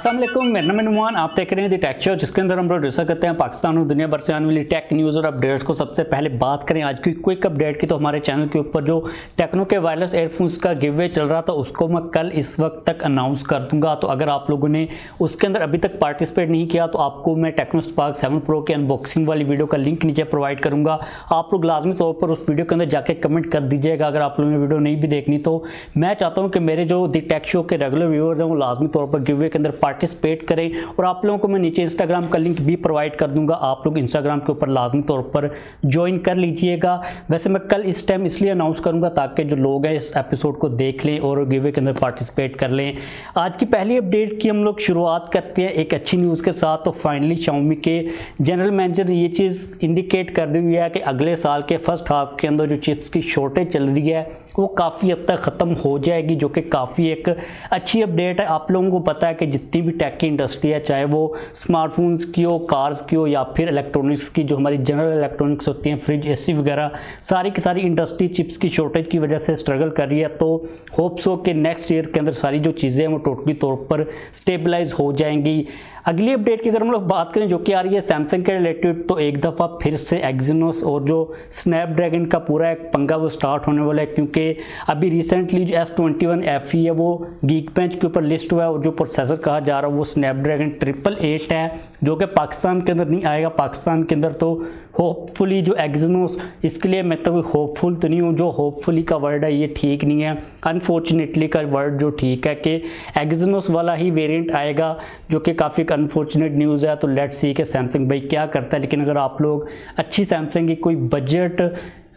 अस्सलाम वालेकुम, मेरा नाम है नुमान। आप देख रहे हैं दी टेकहॉज, जिसके अंदर हम लोग डिस्कस करते हैं पाकिस्तान और दुनिया भर से आने वाली टेक न्यूज़ और अपडेट्स को। सबसे पहले बात करें आज की क्विक अपडेट की, तो हमारे चैनल के ऊपर जो टेक्नो के वायरलेस एयरफोन्स का गिव अवे चल रहा था उसको मैं कल इस वक्त तक अनाउंस कर दूंगा। तो अगर आप लोगों ने उसके अंदर अभी तक पार्टिसिपेट नहीं किया तो आपको मैं टेक्नो स्पार्क 7 प्रो के अनबॉक्सिंग वाली वीडियो का लिंक नीचे प्रोवाइड करूँगा। आप लोग लाजमी तौर पर उस वीडियो के अंदर जाके कमेंट कर दीजिएगा अगर आप लोगों ने वीडियो नहीं भी देखनी। तो मैं चाहता हूँ कि मेरे जो दी टेक शो के रेगुलर व्यूअर्स हैं वो लाजमी तौर पर गिव अवे के अंदर पार्टिसिपेट करें। और आप लोगों को मैं नीचे इंस्टाग्राम का लिंक भी प्रोवाइड कर दूंगा, आप लोग इंस्टाग्राम के ऊपर लाजमी तौर पर ज्वाइन कर लीजिएगा। वैसे मैं कल इस टाइम इसलिए अनाउंस करूंगा ताकि जो लोग हैं इस एपिसोड को देख लें और गिव अवे के अंदर पार्टिसिपेट कर लें। आज की पहली अपडेट की हम लोग शुरुआत करते हैं एक अच्छी न्यूज़ के साथ। तो फाइनली Xiaomi के जनरल मैनेजर ने ये चीज़ इंडिकेट कर दी हुई है कि अगले साल के फर्स्ट हाफ के अंदर जो चिप्स की शॉर्टेज चल रही है वो काफ़ी हद तक ख़त्म हो जाएगी, जो कि काफ़ी एक अच्छी अपडेट है। आप लोगों को पता है कि जितनी भी टेक की इंडस्ट्री है, चाहे वो स्मार्टफोन्स की हो, कार्स की हो या फिर इलेक्ट्रॉनिक्स की, जो हमारी जनरल इलेक्ट्रॉनिक्स होती हैं, फ्रिज, एसी वगैरह, सारी की सारी इंडस्ट्री चिप्स की शॉर्टेज की वजह से स्ट्रगल कर रही है। तो होप्स हो कि नेक्स्ट ईयर के अंदर सारी जो चीज़ें हैं वो टोटली तौर पर स्टेबलाइज हो जाएंगी। अगली अपडेट की अगर हम लोग बात करें जो कि आ रही है सैमसंग के रिलेटेड, तो एक दफ़ा फिर से एक्सिनोस और जो स्नैपड्रैगन का पूरा एक पंगा वो स्टार्ट होने वाला है, क्योंकि अभी रिसेंटली जो S21 FE है वो गीक बेंच के ऊपर लिस्ट हुआ है और जो प्रोसेसर कहा जा रहा है वो स्नैपड्रैगन 888 है, जो कि पाकिस्तान के अंदर नहीं आएगा। पाकिस्तान के अंदर तो होपफुली जो एक्सिनोस, इसके लिए मैं तो कोई होपफुल तो नहीं हूँ, जो होपफुली का वर्ड है ये ठीक नहीं है, अनफॉर्चुनेटली का वर्ड जो ठीक है कि एक्सिनोस वाला ही वेरिएंट आएगा, जो कि काफ़ी अनफॉर्चुनेट न्यूज़ है। तो लेट्स सी कि सैमसंग भाई क्या करता है। लेकिन अगर आप लोग अच्छी सैमसंग की कोई budget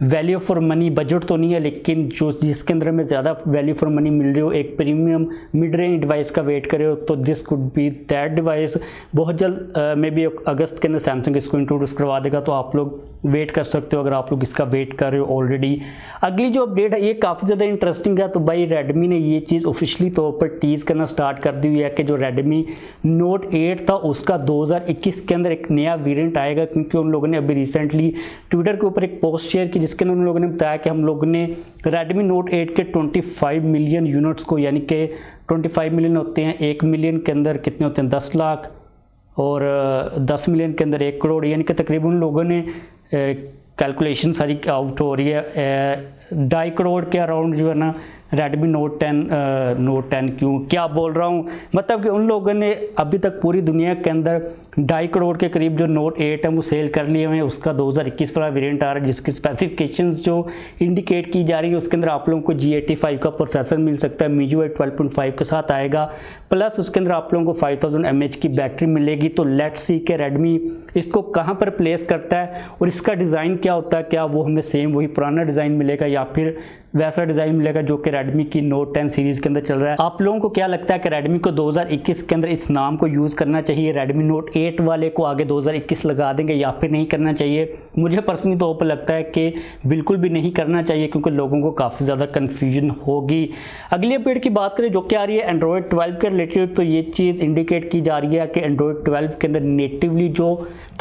value for money, budget तो नहीं है लेकिन जो जिसके अंदर में ज़्यादा वैल्यू फॉर मनी मिल रही हो, एक प्रीमियम मिड रेंज डिवाइस का वेट करे हो, तो this could be that device. बहुत जल्द मे बी अगस्त के अंदर सैमसंग इसको इंट्रोड्यूस करवा देगा, तो आप लोग वेट कर सकते हो अगर आप लोग इसका वेट कर रहे हो ऑलरेडी। अगली जो अपडेट है ये काफ़ी ज़्यादा इंटरेस्टिंग है। तो भाई रेडमी ने ये चीज़ ऑफिशियली तौर पर टीज़ करना स्टार्ट कर दी हुई है कि जो रेडमी नोट 8 था उसका 2021 के अंदर एक नया वेरिएंट आएगा, क्योंकि उन लोगों ने अभी रिसेंटली ट्विटर के ऊपर एक पोस्ट शेयर की जिसके अंदर उन लोगों ने बताया कि हम लोगों ने रेडमी नोट 8 के 25 मिलियन यूनिट्स को, यानी कि 25 मिलियन होते हैं, 1 मिलियन के अंदर कितने होते हैं 10 लाख, और 10 मिलियन के अंदर 1 करोड़, यानी कि तकरीबन उन लोगों ने कैलकुलेशन सारी आउट हो रही है 2.5 करोड़ के अराउंड जो है ना रेडमी नोट 10 क्यों क्या बोल रहा हूँ, मतलब कि उन लोगों ने अभी तक पूरी दुनिया के अंदर 2.5 करोड़ के करीब जो नोट 8 है वो सेल कर लिए हुए हैं। उसका 2021 वाला वेरिएंट आ रहा है जिसकी स्पेसिफिकेशंस जो इंडिकेट की जा रही है उसके अंदर आप लोगों को G85 का प्रोसेसर मिल सकता है, MIUI 12.5 के साथ आएगा, प्लस उसके अंदर आप लोगों को 5000 mAh की बैटरी मिलेगी। तो लेट्स सी के रेडमी इसको कहाँ पर प्लेस करता है और इसका डिज़ाइन क्या होता है, क्या वो हमें सेम वही पुराना डिज़ाइन मिलेगा या फिर वैसा डिज़ाइन मिलेगा जो कि रेडमी की नोट 10 सीरीज़ के अंदर चल रहा है। आप लोगों को क्या लगता है कि रेडमी को 2021 के अंदर इस नाम को यूज़ करना चाहिए, रेडमी नोट 8 वाले को आगे 2021 लगा देंगे या फिर नहीं करना चाहिए? मुझे पर्सनली तौर पर लगता है कि बिल्कुल भी नहीं करना चाहिए, क्योंकि लोगों को काफ़ी ज़्यादा कन्फ्यूजन होगी। अगली अपडेट की बात करें जो कि आ रही है एंड्रॉयड 12 के रिलेटेड, तो ये चीज़ इंडिकेट की जा रही है कि एंड्रॉयड 12 के अंदर नेटिवली जो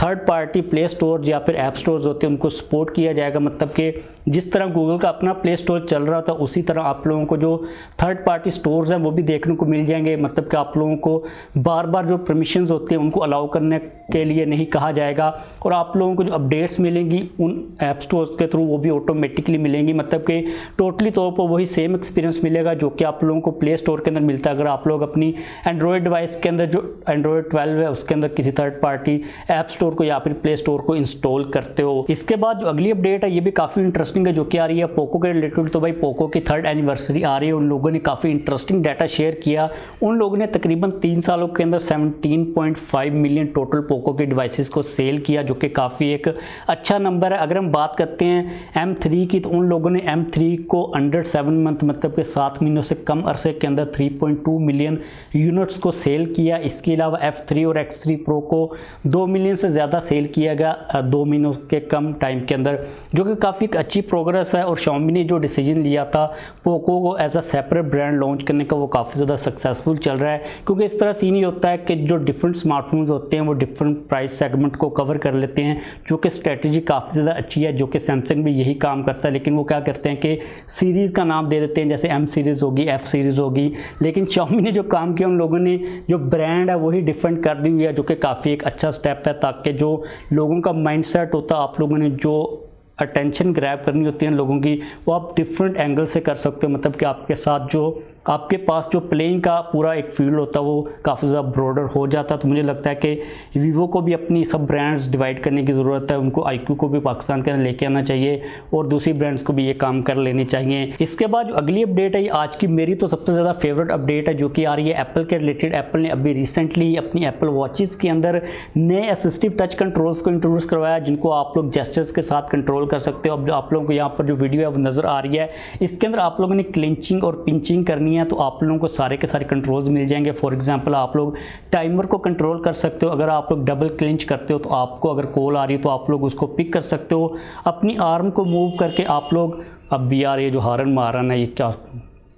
थर्ड पार्टी प्ले स्टोर या फिर ऐप स्टोर्स होते हैं उनको सपोर्ट किया जाएगा। मतलब कि जिस तरह गूगल का अपना प्ले स्टोर चल रहा था उसी तरह आप लोगों को जो थर्ड पार्टी स्टोर्स हैं वो भी देखने को मिल जाएंगे। मतलब कि आप लोगों को बार बार जो परमिशंस होते हैं उनको अलाउ करने के लिए नहीं कहा जाएगा, और आप लोगों को जो अपडेट्स मिलेंगी उन ऐप स्टोर्स के थ्रू वो भी ऑटोमेटिकली मिलेंगी। मतलब कि टोटली तौर पर वही सेम एक्सपीरियंस मिलेगा जो कि आप लोगों को प्ले स्टोर के अंदर मिलता है। अगर आप लोग अपनी एंड्रॉयड डिवाइस के अंदर जो एंड्रॉयड 12 है उसके अंदर किसी थर्ड पार्टी ऐप स्टोर को या फिर प्ले स्टोर को इंस्टॉल करते हो। इसके बाद जो अगली अपडेट है ये भी काफ़ी इंटरेस्टिंग है जो कि आ रही है पोको के रिलेटेड। तो भाई पोको की 3rd एनिवर्सरी आ रही है, उन लोगों ने काफ़ी इंटरेस्टिंग डाटा शेयर किया। उन लोगों ने तकरीबन 3 सालों के अंदर 17.5 मिलियन टोटल पोको के डिवाइसेस को सेल किया, जो कि काफ़ी एक अच्छा नंबर है। अगर हम बात करते हैं M3 की, तो उन लोगों ने M3 को अंडर 7 मंथ, मतलब कि 7 महीनों से कम अरसे के अंदर 3.2 मिलियन यूनिट्स को सेल किया। इसके अलावा F3 और X3 प्रो को 2 मिलियन से ज़्यादा सेल किया गया 2 महीनों के कम टाइम के अंदर, जो कि काफ़ी अच्छी प्रोग्रेस है। और Xiaomi ने जो डिसीजन लिया था पोको को as a separate brand launch करने का, वो काफ़ी ज़्यादा सक्सेसफुल चल रहा है, क्योंकि इस तरह सीन ही होता है कि जो डिफरेंट स्मार्टफोन्स होते हैं वो डिफरेंट प्राइस सेगमेंट को कवर कर लेते हैं, जो कि स्ट्रेटजी काफ़ी ज़्यादा अच्छी है, जो कि सैमसंग भी यही काम करता है। लेकिन वो क्या करते हैं कि सीरीज़ का नाम दे देते हैं, जैसे एम सीरीज़ होगी, एफ सीरीज़ होगी, लेकिन Xiaomi ने जो काम किया उन लोगों ने जो ब्रांड है वही डिफरेंट कर दी हुई है, जो कि काफ़ी एक अच्छा स्टेप है, ताकि जो लोगों का माइंडसेट होता है, आप लोगों ने जो अटेंशन ग्रैब करनी होती है लोगों की, वो आप डिफरेंट एंगल से कर सकते हो। मतलब कि आपके साथ जो आपके पास जो प्लेइंग का पूरा एक फील्ड होता है वो काफ़ी ज़्यादा ब्रॉडर हो जाता है। तो मुझे लगता है कि वीवो को भी अपनी सब ब्रांड्स डिवाइड करने की ज़रूरत है, उनको iQOO को भी पाकिस्तान के अंदर लेके आना चाहिए और दूसरी ब्रांड्स को भी ये काम कर लेनी चाहिए। इसके बाद जो अगली अपडेट है, ये आज की मेरी तो सबसे ज़्यादा फेवरेट अपडेट है, जो कि आ रही है एप्पल के रिलेटेड। एप्पल ने अभी रिसेंटली अपनी एप्पल वॉचेज़ के अंदर नए असिस्टिव टच कंट्रोल्स को इंट्रोड्यूस करवाया, जिनको आप लोग जेस्चर्स के साथ कंट्रोल कर सकते हो। अब आप लोगों को यहाँ पर जो वीडियो है वो नज़र आ रही है, इसके अंदर आप लोगों ने क्लिंचिंग और पिंचिंग करनी है, तो आप लोगों को सारे के सारे कंट्रोल्स मिल जाएंगे। फॉर एग्जांपल आप लोग टाइमर को कंट्रोल कर सकते हो, अगर आप लोग डबल क्लिंच करते हो तो आपको अगर कॉल आ रही है तो आप लोग उसको पिक कर सकते हो। अपनी आर्म को मूव करके आप लोग, अब भी यार ये जो हारन मारन है, ये क्या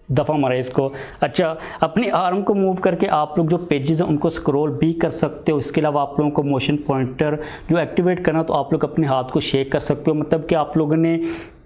दफ़ा मारा इसको, अच्छा, अपनी आर्म को मूव करके आप लोग जो पेजेस हैं उनको स्क्रॉल भी कर सकते हो। इसके अलावा आप लोगों को मोशन पॉइंटर जो एक्टिवेट करना, तो आप लोग अपने हाथ को शेक कर सकते हो। मतलब कि आप लोगों ने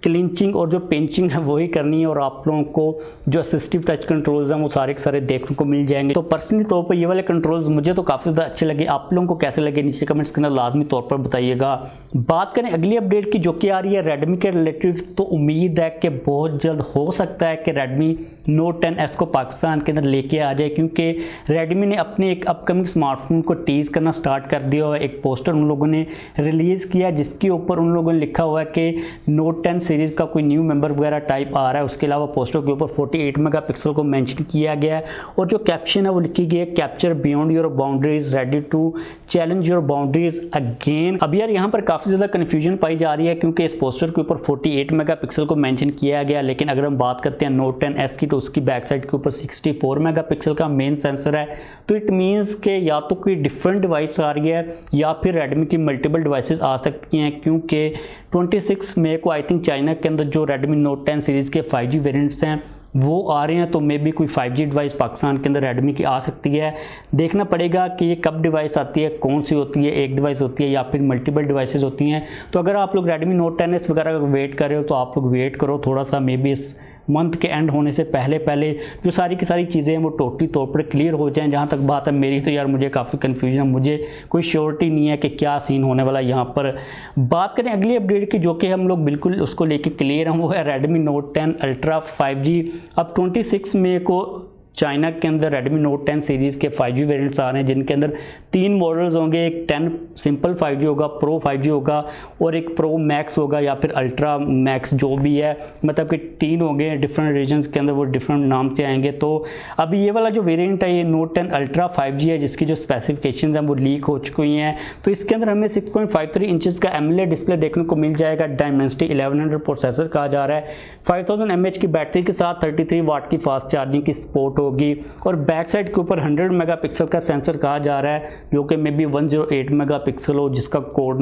क्लिंचिंग और जो पिंचिंग है वही करनी है, और आप लोगों को जो असिस्टिव टच कंट्रोल्स हैं वो सारे के सारे देखने को मिल जाएंगे। तो पर्सनली तौर पर ये वाले कंट्रोल्स मुझे तो काफ़ी ज़्यादा अच्छे लगे। आप लोगों को कैसे लगे नीचे कमेंट्स के अंदर लाजमी तौर पर बताइएगा। बात करें अगली अपडेट की, जो कि आ रही है रेडमी के रिलेटेड, तो उम्मीद है कि बहुत जल्द हो सकता है कि रेडमी नोट 10S को पाकिस्तान के अंदर लेके आ जाए, क्योंकि रेडमी ने अपने एक अपकमिंग स्मार्टफोन को टीज़ करना स्टार्ट कर दिया हुआ है। एक पोस्टर उन लोगों ने रिलीज़ किया जिसके ऊपर उन लोगों ने लिखा हुआ है कि नोट 10 सीरीज़ का कोई न्यू मेंबर वगैरह टाइप आ रहा है। उसके अलावा पोस्टर के ऊपर 48 मेगापिक्सल को मेंशन किया गया है, और जो कैप्शन है वो लिखी गई है, capture beyond your boundaries, ready to challenge your boundaries again. अब यार यहाँ पर काफ़ी ज़्यादा कन्फ्यूजन पाई जा रही है, क्योंकि इस पोस्टर के ऊपर 48 मेगापिक्सल को मेंशन किया गया, लेकिन अगर हम बात करते हैं नोट 10S की, तो उसकी बैक साइड के ऊपर 64 मेगापिक्सल का मेन सेंसर है। तो इट मीन्स के या तो कोई डिफरेंट डिवाइस आ रही है या फिर रेडमी की मल्टीपल डिवाइसेस आ सकती हैं, क्योंकि 26 मई को आई थिंक चाइना के अंदर जो रेडमी नोट 10 सीरीज़ के 5G वेरिएंट्स हैं वो आ रहे हैं, तो मे बी कोई 5G डिवाइस पाकिस्तान के अंदर रेडमी की आ सकती है। देखना पड़ेगा कि ये कब डिवाइस आती है, कौन सी होती है, एक डिवाइस होती है या फिर मल्टीपल डिवाइसेस होती हैं। तो अगर आप लोग रेडमी नोट 10S वगैरह वेट कर रहे हो तो आप लोग वेट करो थोड़ा सा, मे बी इस मंथ के एंड होने से पहले पहले जो सारी की सारी चीज़ें हैं वो टोटली तौर पर क्लियर हो जाएं। जहाँ तक बात है मेरी, तो यार मुझे काफ़ी कन्फ्यूजन है, मुझे कोई श्योरिटी नहीं है कि क्या सीन होने वाला है यहाँ पर। बात करें अगली अपडेट की, जो कि हम लोग बिल्कुल उसको लेके क्लियर हैं, वो है रेडमी नोट 10 अल्ट्रा 5G। अब 26 मई को चाइना के अंदर रेडमी नोट 10 सीरीज़ के 5G वेरिएंट्स आ रहे हैं, जिनके अंदर 3 मॉडल्स होंगे। एक 10 सिंपल 5G होगा, प्रो 5G होगा, और एक प्रो मैक्स होगा या फिर अल्ट्रा मैक्स, जो भी है, मतलब कि 3 होंगे डिफरेंट रीजन्स के अंदर, वो डिफरेंट नाम से आएंगे। तो अभी ये वाला जो वेरिएंट है ये नोट 10 अल्ट्रा 5G है, जिसकी जो स्पेसिफिकेशन हैं वो लीक हो चुकी हैं। तो इसके अंदर हमें 6.53 इंचज़ का एमोलेड डिस्प्ले देखने को मिल जाएगा। डायमेंसिटी 1100 प्रोसेसर कहा जा रहा है। 5000 mAh की बैटरी के साथ 33 वाट की फास्ट चार्जिंग की सपोर्ट होगी, और बैक साइड के ऊपर 100 मेगापिक्सल का सेंसर कहा जा रहा है, जो कि मे बी 108 मेगापिक्सल हो, जिसका कोड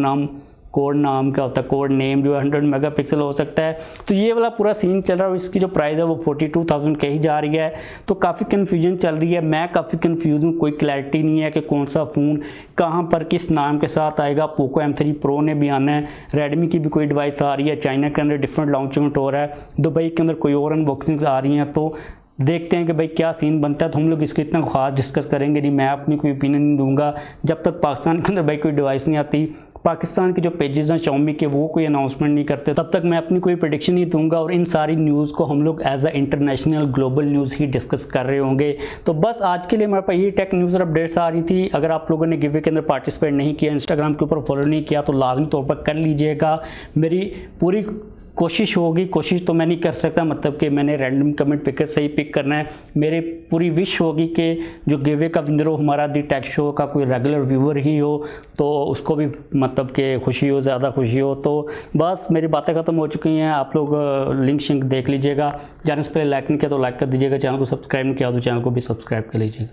नाम क्या होता है, कोड नेम जो है 100 मेगापिक्सल हो सकता है। तो ये वाला पूरा सीन चल रहा है, और इसकी जो प्राइस है वो 42,000 कही जा रही है। तो काफ़ी कन्फ्यूजन चल रही है, मैं काफ़ी कन्फ्यूज हूँ, कोई क्लैरिटी नहीं है कि कौन सा फ़ोन कहाँ पर किस नाम के साथ आएगा। पोको M3 प्रो ने भी आना है, रेडमी की भी कोई डिवाइस आ रही है, चाइना के अंदर डिफरेंट लॉन्चमेंट हो रहा है, दुबई के अंदर कोई और अनबॉक्सिंग आ रही हैं। तो देखते हैं कि भाई क्या सीन बनता है। तो हम लोग इसको इतना खास डिस्कस करेंगे नहीं, मैं अपनी कोई ओपिनियन नहीं दूंगा जब तक पाकिस्तान के अंदर भाई कोई डिवाइस नहीं आती, पाकिस्तान के जो पेजेस हैं Xiaomi के वो कोई अनाउंसमेंट नहीं करते, तब तक मैं अपनी कोई प्रेडिक्शन नहीं दूंगा। और इन सारी न्यूज़ को हम लोग as a international global news ही डिस्कस कर रहे होंगे। तो बस आज के लिए हमारे पास ये टेक न्यूज़ और अपडेट्स आ रही थी। अगर आप लोगों ने गिवे के अंदर पार्टिसिपेट नहीं किया, इंस्टाग्राम के ऊपर फॉलो नहीं किया, तो लाजमी तौर पर कर लीजिएगा। मेरी पूरी कोशिश होगी, कोशिश तो मैं नहीं कर सकता, मतलब कि मैंने रैंडम कमेंट पिकर से ही पिक करना है। मेरी पूरी विश होगी कि जो गिवे का विनर हो हमारा दी टेक शो का कोई रेगुलर व्यूअर ही हो, तो उसको भी मतलब कि खुशी हो, ज़्यादा खुशी हो। तो बस मेरी बातें ख़त्म हो चुकी हैं। आप लोग लिंक शिंक देख लीजिएगा। चैनल पर लाइक नहीं किया तो लाइक कर दीजिएगा, चैनल को सब्सक्राइब नहीं किया तो चैनल को भी सब्सक्राइब कर लीजिएगा।